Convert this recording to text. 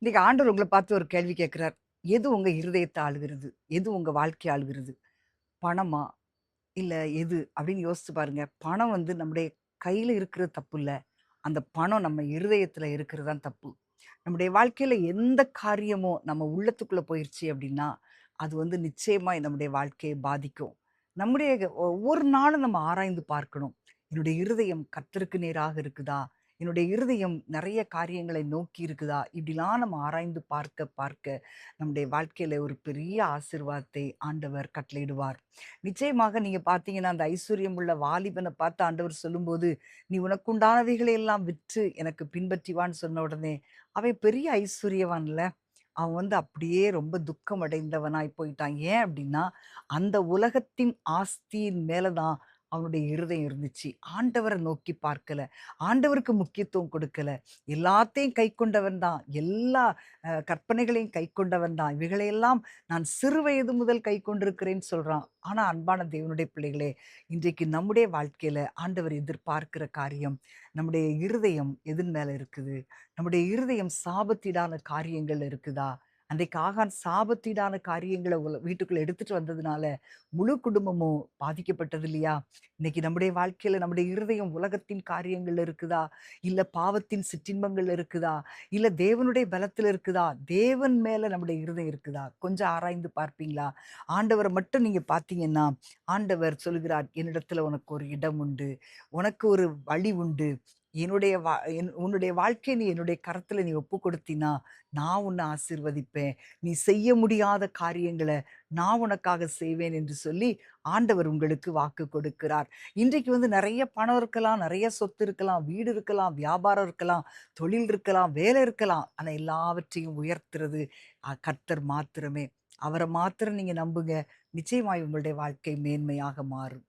இன்னைக்கு ஆண்டவர் உங்கள பார்த்து ஒரு கேள்வி கேட்கிறார். எது உங்க இருதயத்த ஆளுகிறது? எது உங்க வாழ்க்கைய ஆளுகிறது? பணமா? இல்ல எது? அப்படின்னு யோசிச்சு பாருங்க. பணம் வந்து நம்முடைய கையில இருக்கிறது தப்பு இல்ல. அந்த பணம் நம்ம இருதயத்துல இருக்கிறது தான் தப்பு. நம்முடைய வாழ்க்கையில எந்த காரியமும் நம்ம உள்ளத்துக்குள்ள போயிருச்சு அப்படின்னா, அது வந்து நிச்சயமா நம்முடைய வாழ்க்கைய பாதிக்கும். நம்முடைய ஒவ்வொரு நாளும் நம்ம ஆராய்ந்து பார்க்கணும். என்னுடைய இருதயம் கர்த்தருக்கு நேராக இருக்குதா? என்னுடைய இருதயம் நெறைய காரியங்களை நோக்கி இருக்குதா? இப்படிலாம் நம்ம ஆராய்ந்து பார்க்க பார்க்க நம்முடைய வாழ்க்கையில ஒரு பெரிய ஆசீர்வாதத்தை ஆண்டவர் கட்டளையிடுவார். நிச்சயமாக நீங்க பார்த்தீங்கன்னா, அந்த ஐஸ்வர்யம் உள்ள வாலிபன பார்த்து ஆண்டவர் சொல்லும்போது, "நீ உனக்குண்டானவைகளை எல்லாம் விற்று எனக்கு பின்பற்றி வான்னு" சொன்ன உடனே, அவன் பெரிய ஐஸ்வர்யவான்ல. அவன் வந்து அப்படியே ரொம்ப துக்கம் அடைந்தவனாய் போயிட்டான். ஏன் அப்படின்னா, அந்த உலகத்தின் ஆஸ்தியின் மேல தான் அவனுடைய இருதயம் இருந்துச்சு. ஆண்டவர நோக்கி பார்க்கல. ஆண்டவருக்கு முக்கியத்துவம் கொடுக்கல. எல்லாத்தையும் கைக்கொண்டவன் தான். எல்லா கற்பனைகளையும் கைக்கொண்டவன் தான். இவைகளையெல்லாம் நான் சிறு வயது முதல் கைக்கொண்டிருக்கிறேன்னு சொல்றான். ஆனா அன்பான தேவனுடைய பிள்ளைகளே, இன்றைக்கு நம்முடைய வாழ்க்கையில ஆண்டவர் எதிர்பார்க்கிற காரியம், நம்முடைய இருதயம் எதன் மேல இருக்குது? நம்முடைய இருதயம் சாபத்தீடான காரியங்கள்ல இருக்குதா? அன்றைக்கு ஆகான் சாபத்தீடான காரியங்கள வீட்டுக்குள்ள எடுத்துட்டு வந்ததுனால, முழு குடும்பமும் பாதிக்கப்பட்டது இல்லையா? இன்னைக்கு நம்முடைய வாழ்க்கையில நம்முடைய இருதயம் உலகத்தின் காரியங்கள்ல இருக்குதா? இல்ல பாவத்தின் சிற்றின்பங்கள்ல இருக்குதா? இல்ல தேவனுடைய பலத்துல இருக்குதா? தேவன் மேல நம்முடைய இருதயம் இருக்குதா? கொஞ்சம் ஆராய்ந்து பார்ப்பீங்களா? ஆண்டவர மட்டும் நீங்க பார்த்தீங்கன்னா, ஆண்டவர் சொல்லுகிறார், "என்னிடத்துல உனக்கு ஒரு இடம் உண்டு. உனக்கு ஒரு வழி உண்டு. என்னுடைய வா என் உன்னுடைய வாழ்க்கைய நீ என்னுடைய கரத்துல நீ ஒப்புக் கொடுத்தீன்னா, நான் உன்ன ஆசீர்வதிப்பேன். நீ செய்ய முடியாத காரியங்கள நான் உனக்காக செய்வேன்" என்று சொல்லி ஆண்டவர் உங்களுக்கு வாக்கு கொடுக்கிறார். இன்றைக்கு வந்து நெறைய பணம் இருக்கலாம், நெறைய சொத்து இருக்கலாம், வீடு இருக்கலாம், வியாபாரம் இருக்கலாம், தொழில் இருக்கலாம், வேலை இருக்கலாம். ஆனா எல்லாவற்றையும் உயர்த்துறது கர்த்தர் மாத்திரமே. அவர மாத்திரம் நீங்க நம்புங்க. நிச்சயமாய் உங்களுடைய வாழ்க்கை மேன்மையாக மாறும்.